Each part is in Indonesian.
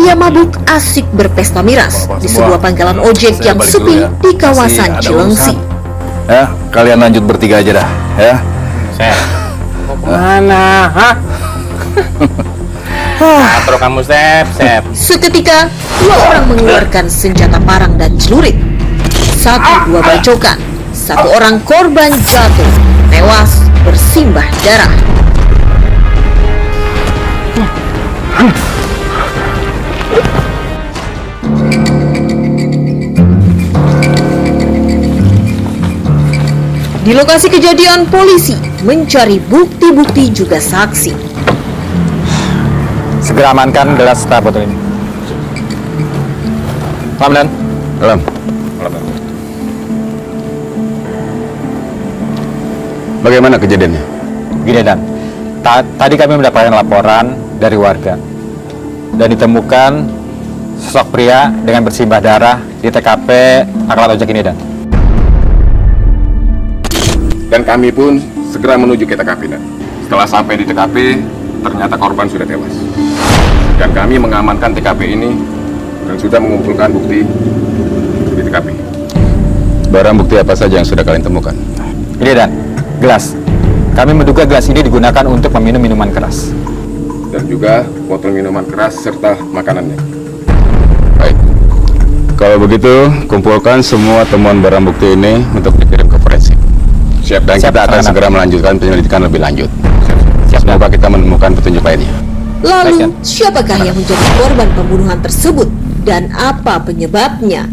pria mabuk asik berpesta miras di sebuah pangkalan ojek yang sepi di kawasan Cilengsi. Ya, kalian lanjut bertiga aja dah, ya. Sep, mau kemana? Hah? Atro kamu, Sep. Seketika, dua orang mengeluarkan senjata parang dan celurit. Satu dua bacokan, satu orang korban jatuh, tewas bersimbah darah. Di lokasi kejadian, polisi mencari bukti-bukti juga saksi. Segera amankan gelas teh botol ini. Salam, Dan. Salam. Bagaimana kejadiannya? Gini, Dan. Tadi kami mendapatkan laporan dari warga dan ditemukan sosok pria dengan bersimbah darah di TKP pangkalan ojek ini, Dan. Dan kami pun segera menuju ke TKP. Setelah sampai di TKP, ternyata korban sudah tewas. Dan kami mengamankan TKP ini dan sudah mengumpulkan bukti di TKP. Barang bukti apa saja yang sudah kalian temukan? Ini, Dan, gelas. Kami menduga gelas ini digunakan untuk meminum minuman keras. Dan juga botol minuman keras serta makanannya. Baik. Kalau begitu, kumpulkan semua temuan barang bukti ini untuk dikirim ke forensik. Siap. Dan Siap, kita akan Komandan. segera melanjutkan penyelidikan lebih lanjut. Siap, Semoga kita menemukan petunjuk lainnya. Lalu, Baik, siapakah yang menjadi korban pembunuhan tersebut dan apa penyebabnya?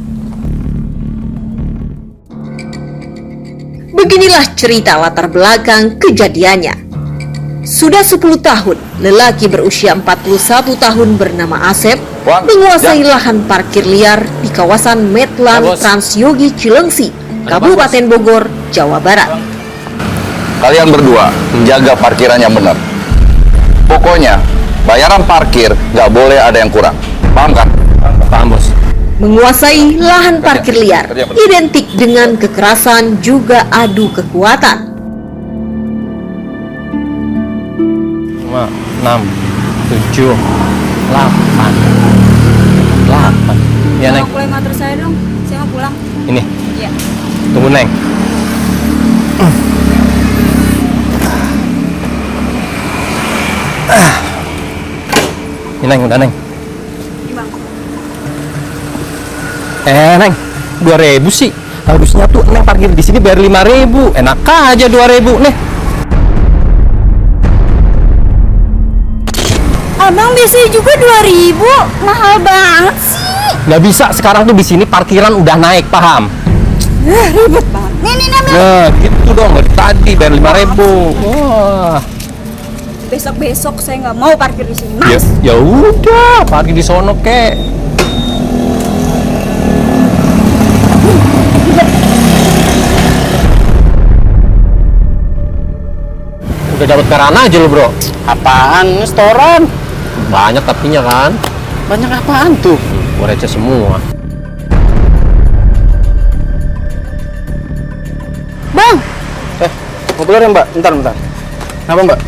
Beginilah cerita latar belakang kejadiannya. Sudah 10 tahun, lelaki berusia 41 tahun bernama Asep menguasai lahan parkir liar di kawasan Medlan Ya, Bos. Transyogi Cilengsi, Kabupaten Bogor, Jawa Barat. Kalian berdua menjaga parkiran yang benar. Pokoknya, bayaran parkir nggak boleh ada yang kurang. Paham kan? Paham, Bos. Menguasai lahan parkir liar kerja, Bos. identik dengan kekerasan juga adu kekuatan. 5, 6, 7, 8. Ya, Neng. Tolong boleh ngatur saya dong, saya mau pulang. Ini. Iya. Tunggu, Neng. Ini, Neng, udah, Neng. Bang. Neng, 2.000 sih. Harusnya tuh Neng parkir di sini bayar 5.000. Enak aja 2.000, Neng. Abang biasanya juga 2.000, mahal banget sih. Nggak bisa, sekarang tuh di sini parkiran udah naik, paham? Ribet banget. Nih, ambil. Nah, gitu dong. Dari tadi bayar 5.000. Wah. Besok-besok saya nggak mau parkir di sini, Ya, Mas. ya udah, parkir di sono, kek. Udah dapat peran aja lo, Bro. Apaan? Restoran? Banyak tapinya kan. Banyak apaan tuh? Gua receh semua. Bang, Ngobrol ya, Mbak? Bentar. Kenapa, Mbak?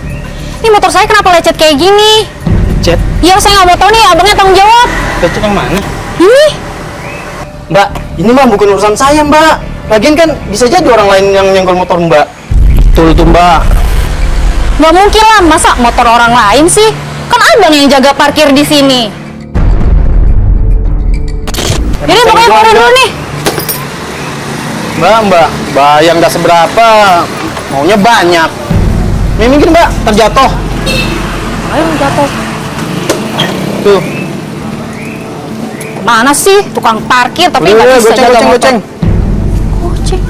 ini motor saya kenapa lecet kayak gini? Chat? Ya, saya nggak mau tahu nih, abangnya tanggung jawab. Lecet yang mana? Ini, Mbak, ini mah bukan urusan saya, Mbak. Lagian kan bisa jadi orang lain yang nyenggol motor Mbak. Betul tuh, Mbak. nggak mungkin lah, masa motor orang lain sih? Kan abang yang jaga parkir di sini. Jadi pokoknya keluar dulu nih. Mbak, bayang nggak seberapa. Maunya banyak. Ini mungkin, Mbak, terjatuh. Ayo jatuh. Tuh. Mana sih tukang parkir tapi nggak bisa jaga motor? Goceng. Goceng.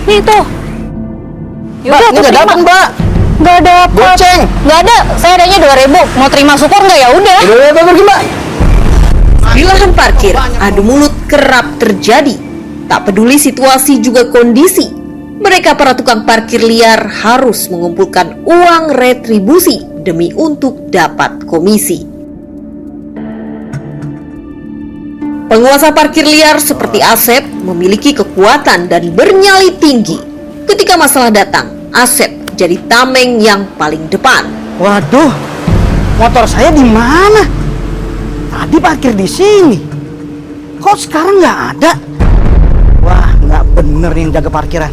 Nih tuh. Mbak, ini nggak dapat, Mbak. Nggak dapat. Goceng. Nggak ada. Saya adanya 2.000. Mau terima syukur nggak, ya udah. Udah, pergi, Mbak. Di lahan parkir, adu mulut kerap terjadi. Tak peduli situasi juga kondisi, mereka para tukang parkir liar harus mengumpulkan uang retribusi demi untuk dapat komisi. Penguasa parkir liar seperti Asep memiliki kekuatan dan bernyali tinggi. Ketika masalah datang, Asep jadi tameng yang paling depan. Waduh, motor saya di mana? parkir di sini. Kok sekarang nggak ada? Wah, nggak bener nih yang jaga parkiran.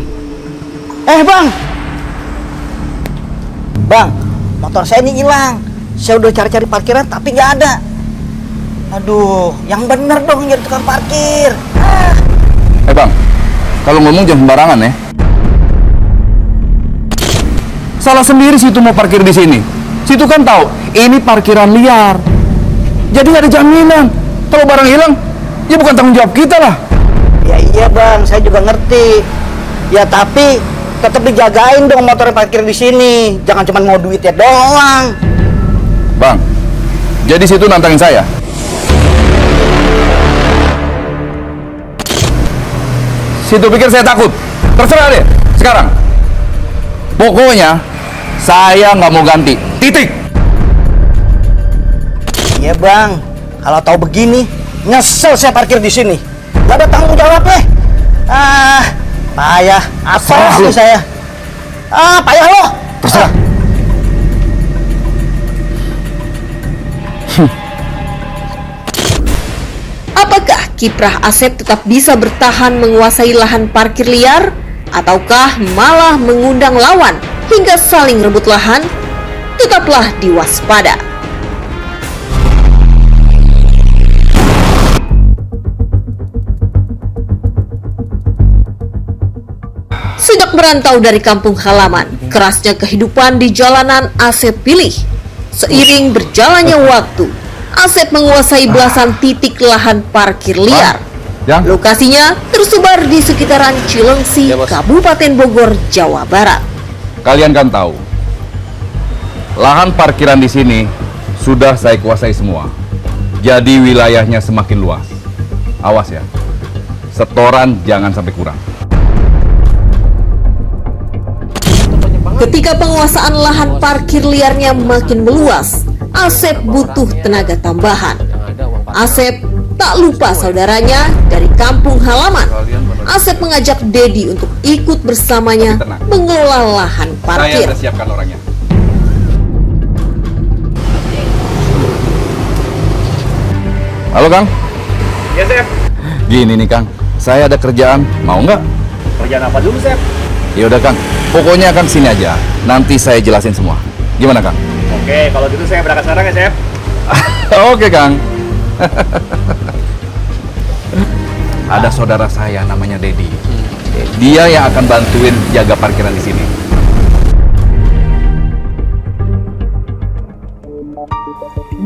Bang! Bang, motor saya ini hilang. Saya udah cari-cari parkiran tapi nggak ada. Aduh, yang bener dong jadi tukang parkir. Bang, kalau ngomong jangan sembarangan ya. Salah sendiri situ mau parkir di sini. Situ kan tahu ini parkiran liar. Jadi nggak ada jaminan. Kalau barang hilang, ya bukan tanggung jawab kita lah. Ya iya bang, saya juga ngerti. Ya tapi tetap dijagain dong motor yang parkir di sini. Jangan cuma mau duitnya doang. Bang, jadi situ nantangin saya. Situ pikir saya takut. Terserah deh. Sekarang, pokoknya saya nggak mau ganti. Titik. Iya bang, kalau tahu begini, nyesel saya parkir di sini. Gak ada tanggung jawabnya. Payah. Apa sih saya? Payah lo. Terserah. Apakah kiprah Asep tetap bisa bertahan menguasai lahan parkir liar? Ataukah malah mengundang lawan hingga saling rebut lahan? Tetaplah diwaspada. Sejak merantau dari kampung halaman, kerasnya kehidupan di jalanan Asep pilih. Seiring berjalannya waktu, Asep menguasai belasan titik lahan parkir liar. Yang? Lokasinya tersebar di sekitaran Cilengsi, Kabupaten Bogor, Jawa Barat. Kalian kan tahu, lahan parkiran di sini sudah saya kuasai semua. Jadi wilayahnya semakin luas. Awas ya, setoran jangan sampai kurang. Ketika penguasaan lahan parkir liarnya makin meluas, Asep butuh tenaga tambahan. Asep tak lupa saudaranya dari kampung halaman. Asep mengajak Dedi untuk ikut bersamanya mengelola lahan parkir. Saya udah siapkan orangnya. Halo Kang. Ya, Sep. Gini nih Kang, saya ada kerjaan, mau nggak? Kerjaan apa dulu, Sep? Ya udah Kang, pokoknya Kang sini aja. Nanti saya jelasin semua. Gimana Kang? Oke, kalau gitu saya berangkat sekarang ya, Sep. Oke Kang. Ada saudara saya namanya Dedi. Dia yang akan bantuin jaga parkiran di sini.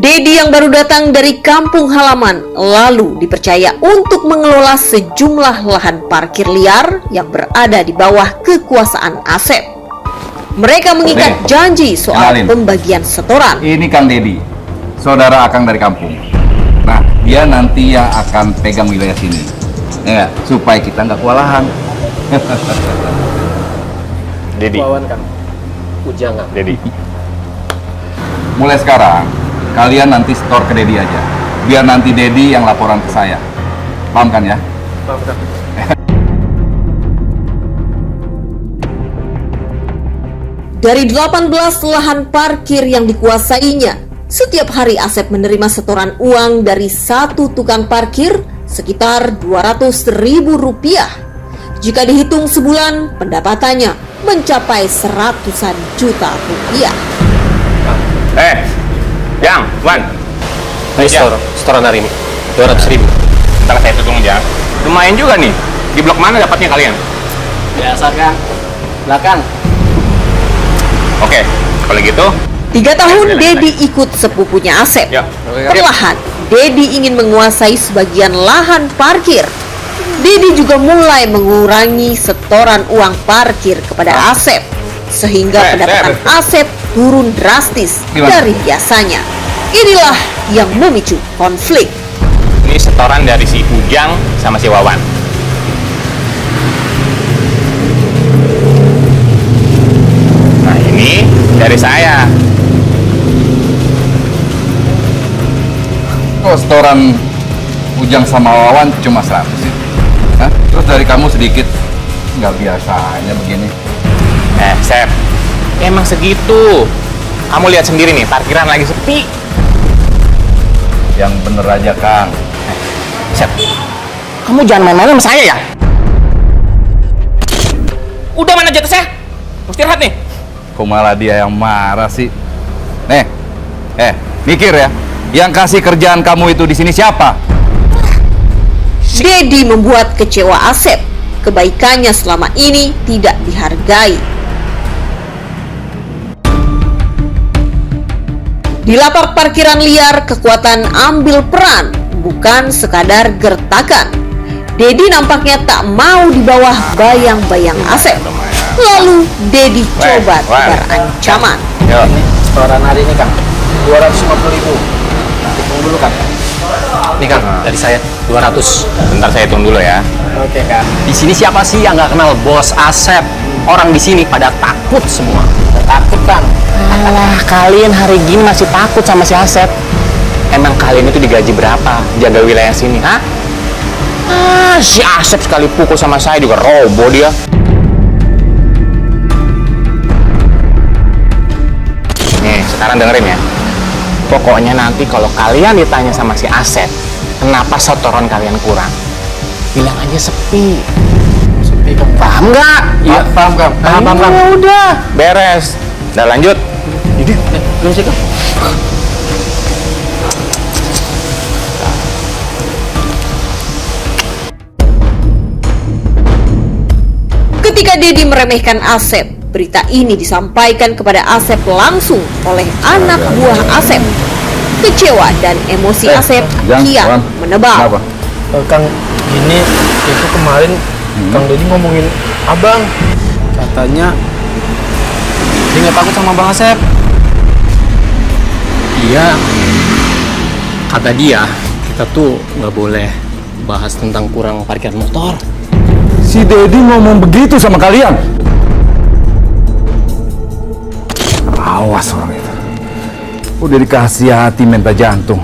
Dedi yang baru datang dari kampung halaman lalu dipercaya untuk mengelola sejumlah lahan parkir liar yang berada di bawah kekuasaan Asep. Mereka mengikat Nih, janji soal kenalin. pembagian setoran. Ini Kang Dedi, saudara Akang dari kampung. Nah, dia nanti yang akan pegang wilayah sini. Ya, supaya kita nggak kewalahan. Dedi. Ujangan. Dedi. Mulai sekarang, kalian nanti setor ke Dedi aja. Biar nanti Dedi yang laporan ke saya. Paham kan ya? Dari 18 lahan parkir yang dikuasainya, setiap hari Asep menerima setoran uang dari satu tukang parkir sekitar Rp200.000. Jika dihitung sebulan, pendapatannya mencapai ratusan juta rupiah. Yang, Wan. Ayo setoran hari ini 200.000. Ntar saya hitung aja. Lumayan juga nih. Di blok mana dapatnya kalian? Biasa kan? Belakang. Oke, kalau gitu 3 tahun Dedi ikut sepupunya Asep. Ya. Perlahan, Dedi ingin menguasai sebagian lahan parkir. Dedi juga mulai mengurangi setoran uang parkir kepada Asep, sehingga pendapatan Asep turun drastis dari biasanya. Inilah yang memicu konflik. ini setoran dari si Ujang sama si Wawan. Nah, ini dari saya. Oh, setoran Ujang sama Wawan cuma 100 ya? Hah? Terus dari kamu sedikit? Nggak biasanya begini. Sep, emang segitu. Kamu lihat sendiri nih, parkiran lagi sepi. Yang bener aja, Kang. Sep, kamu jangan main-main sama saya ya. Udah mana jatah saya? Mesti istirahat nih. Kok malah dia yang marah sih? Nih, mikir ya. Yang kasih kerjaan kamu itu di sini siapa? Dedi membuat kecewa Asep. Kebaikannya selama ini tidak dihargai. Di lapak parkiran liar, kekuatan ambil peran, bukan sekadar gertakan. Dedi nampaknya tak mau di bawah bayang-bayang Asep. Lalu Dedi coba tebar ancaman. Yo. Setoran hari ini Kang, 250.000. Hitung dulu Kang. Nih Kang, dari saya 200. Bentar saya hitung dulu ya. Oke Kang. Di sini siapa sih yang nggak kenal Bos Asep? Orang di sini pada takut semua. Takut Kang. Alah, kalian hari gini masih takut sama si Asep. Emang kalian itu digaji berapa jaga wilayah sini, ha? Si Asep sekali pukul sama saya juga roboh dia. Nih, sekarang dengerin ya. Pokoknya nanti kalau kalian ditanya sama si Asep, kenapa setoran kalian kurang? Bilang aja sepi. Sepi Kang. Paham nggak? Iya, paham Kang. Paham Kang. Ya udah, beres. Udah lanjut. Jadi, terus Kang. Ketika Dedi meremehkan Asep, berita ini disampaikan kepada Asep langsung oleh anak buah Asep. Kecewa dan emosi Asep kian menebal. Kang, gini, itu kemarin Kang Dedi ngomongin abang. Katanya dia nggak takut sama Bang Asep. Iya, kata dia, kita tuh nggak boleh bahas tentang kurang parkir motor. Si Dedi ngomong begitu sama kalian? Awas orang itu. Udah dikasih hati minta jantung.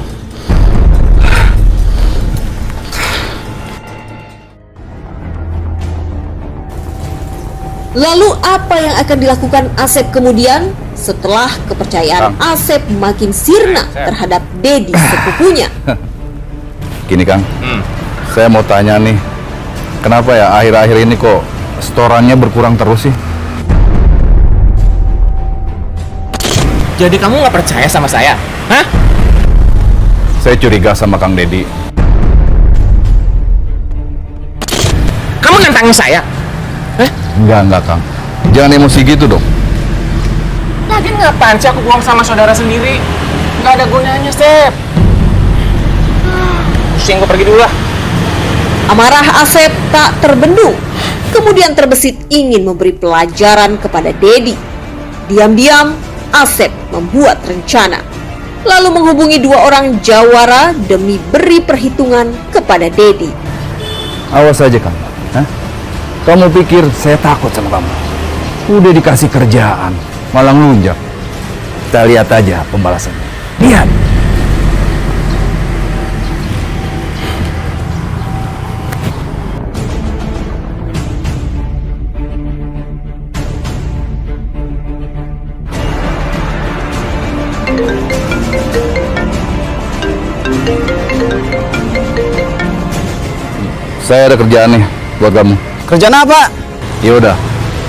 Lalu apa yang akan dilakukan Asep kemudian setelah kepercayaan Asep makin sirna terhadap Dedi sepupunya? Gini Kang, saya mau tanya nih, kenapa ya akhir-akhir ini kok setorannya berkurang terus sih? Jadi kamu nggak percaya sama saya? Hah? Saya curiga sama Kang Dedi. Kamu nantangin saya? Enggak Kang. Jangan emosi gitu dong. Lagian ngapain sih aku buang sama saudara sendiri? Nggak ada gunanya, Sep. Pusing, gue pergi dulu lah. Amarah Asep tak terbendung, kemudian terbesit ingin memberi pelajaran kepada Dedi. Diam-diam, Asep membuat rencana, lalu menghubungi dua orang jawara demi beri perhitungan kepada Dedi. Awas aja Kang. Hah? Kamu pikir saya takut sama kamu? Udah dikasih kerjaan, malah ngelunjak. Kita lihat aja pembalasannya. Lihat. Saya ada kerjaan nih buat kamu. Kerjaan apa? Ya udah,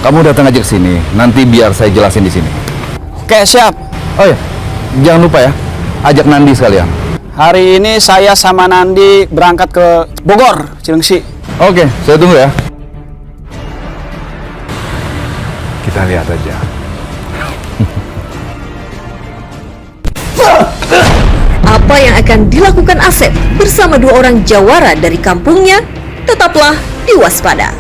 kamu datang aja ke sini. Nanti biar saya jelasin di sini. Oke, siap. Oh ya, jangan lupa ya, ajak Nandi sekalian. Hari ini saya sama Nandi berangkat ke Bogor, Cilengsi. Oke, saya tunggu ya. Kita lihat aja. Apa yang akan dilakukan Asep bersama dua orang jawara dari kampungnya? Tetaplah diwaspada.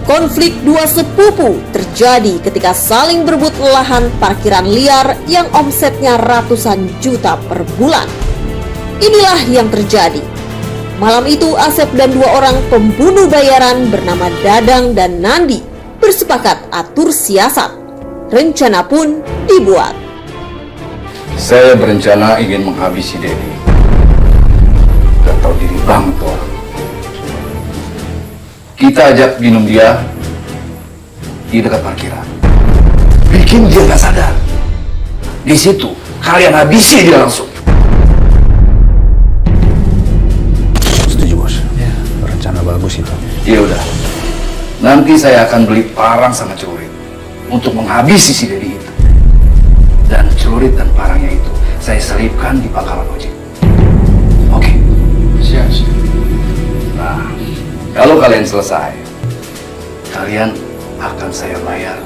Konflik dua sepupu terjadi ketika saling berebut lahan parkiran liar yang omsetnya ratusan juta per bulan. Inilah yang terjadi. Malam itu Asep dan dua orang pembunuh bayaran bernama Dadang dan Nandi bersepakat atur siasat. Rencana pun dibuat. Saya berencana ingin menghabisi Dedi. Gak tahu diri banget. Kita ajak minum dia di dekat parkiran. Bikin dia nggak sadar. Di situ kalian habisi dia langsung. Setuju, Bos. Ya, rencana bagus itu. Ya udah. Nanti saya akan beli parang sama celurit untuk menghabisi si Dedi itu. Dan celurit dan parangnya itu saya selipkan di pangkalan ojek. Oke? Siap. Nah, kalau kalian selesai, kalian akan saya bayar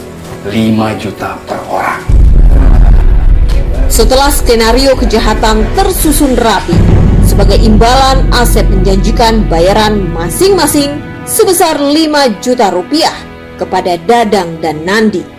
5 juta per orang. Setelah skenario kejahatan tersusun rapi, sebagai imbalan Asep menjanjikan bayaran masing-masing sebesar 5 juta rupiah kepada Dadang dan Nandi.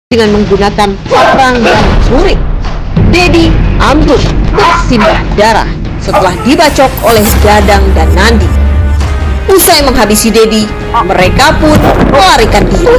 Dengan menggunakan parang dan celurit, Dedi ambruk bersimbah darah setelah dibacok oleh Dadang dan Nandi. Usai menghabisi Dedi, mereka pun melarikan diri.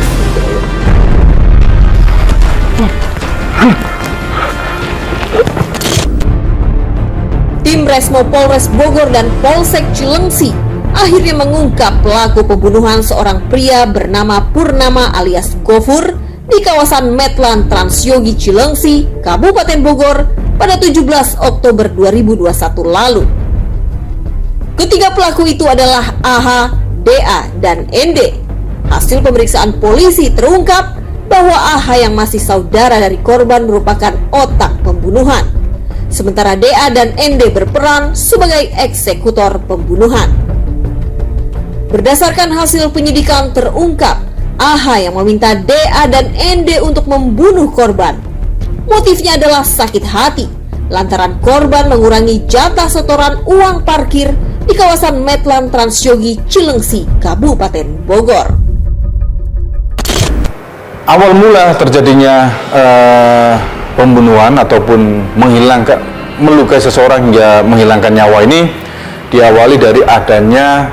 Tim Resmo Polres Bogor dan Polsek Cilengsi akhirnya mengungkap pelaku pembunuhan seorang pria bernama Purnama alias Gofur di kawasan Medland Transyogi Cilengsi, Kabupaten Bogor pada 17 Oktober 2021 lalu. Ketiga pelaku itu adalah AH, DA, dan ND. Hasil pemeriksaan polisi terungkap bahwa AH yang masih saudara dari korban merupakan otak pembunuhan, sementara DA dan ND berperan sebagai eksekutor pembunuhan. Berdasarkan hasil penyidikan terungkap, AH yang meminta DA dan ND untuk membunuh korban. Motifnya adalah sakit hati lantaran korban mengurangi jatah setoran uang parkir di kawasan Medland Transyogi Cilengsi, Kabupaten Bogor. Awal mula terjadinya pembunuhan ataupun melukai seseorang hingga menghilangkan nyawa ini diawali dari adanya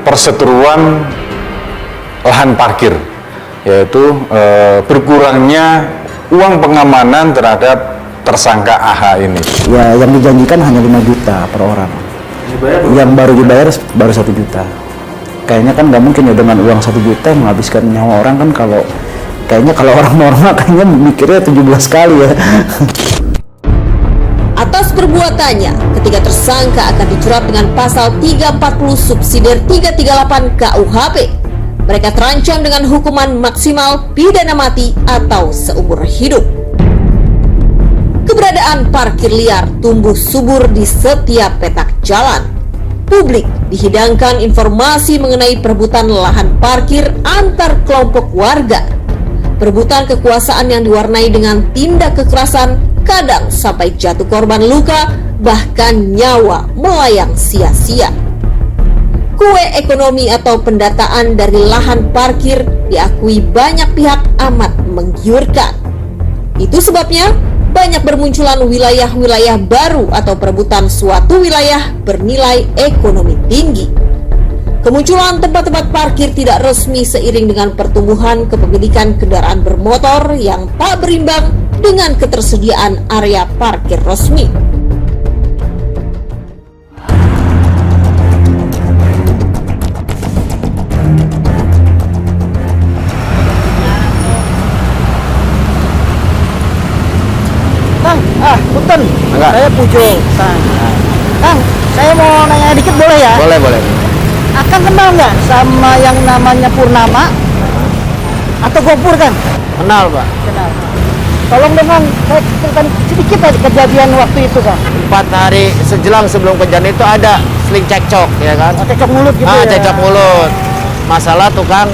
perseteruan lahan parkir, yaitu berkurangnya uang pengamanan terhadap tersangka AH ini. Ya, yang dijanjikan hanya 5 juta per orang. Yang baru dibayar baru 1 juta. Kayaknya kan nggak mungkin ya dengan uang 1 juta menghabiskan nyawa orang kan. Kalau orang normal kayaknya mikirnya 17 kali ya. Atas perbuatannya, ketiga tersangka akan dijerat dengan pasal 340 subsidiar 338 KUHP. Mereka terancam dengan hukuman maksimal pidana mati atau seumur hidup. Keberadaan parkir liar tumbuh subur di setiap petak jalan. Publik dihidangkan informasi mengenai perebutan lahan parkir antar kelompok warga. Perebutan kekuasaan yang diwarnai dengan tindak kekerasan, kadang sampai jatuh korban luka, bahkan nyawa melayang sia-sia. Kue ekonomi atau pendataan dari lahan parkir diakui banyak pihak amat menggiurkan. Itu sebabnya banyak bermunculan wilayah-wilayah baru atau perebutan suatu wilayah bernilai ekonomi tinggi. Kemunculan tempat-tempat parkir tidak resmi seiring dengan pertumbuhan kepemilikan kendaraan bermotor yang tak berimbang dengan ketersediaan area parkir resmi. Punten, saya Pujo. Kang, saya mau nanya dikit boleh ya? Boleh. Akan Kang kenal nggak sama yang namanya Purnama atau Gopur kan? Kenal, Pak. Kenal. Tolong dengan ceritakan sedikit aja kejadian waktu itu, Kang. 4 hari sejelang sebelum kejadian itu ada seling cekcok, ya kan? Cekcok mulut gitu ya. Cekcok mulut. Masalah tukang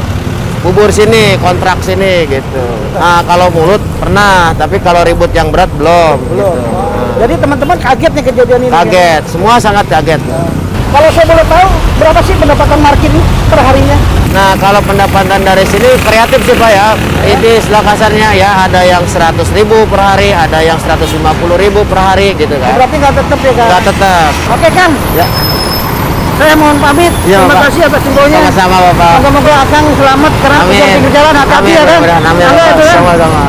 bubur sini, kontrak sini gitu. Nah, kalau mulut pernah, tapi kalau ribut yang berat belum. Belum. Gitu. Jadi teman-teman kaget nih kejadian ini. Kaget, semua sangat kaget. Kalau saya boleh tahu, berapa sih pendapatan parkir ini per harinya? Nah, kalau pendapatan dari sini kreatif sih Pak ya. Ini istilah kasarnya ya, ada yang 100.000 per hari, ada yang 150.000 per hari gitu kan. Berarti nggak tetap ya, Kang? Nggak tetap. Oke, Kang. Ya. Saya mohon pamit. Iya, Terima Pak. kasih atas infonya. Sama-sama Bapak. Moga-moga Akang selamat karena Amin. perjalanan hati-hati Amin, ya, Kang. mudah-mudahan. Amin, Halo, Bapak. ya. Sama-sama.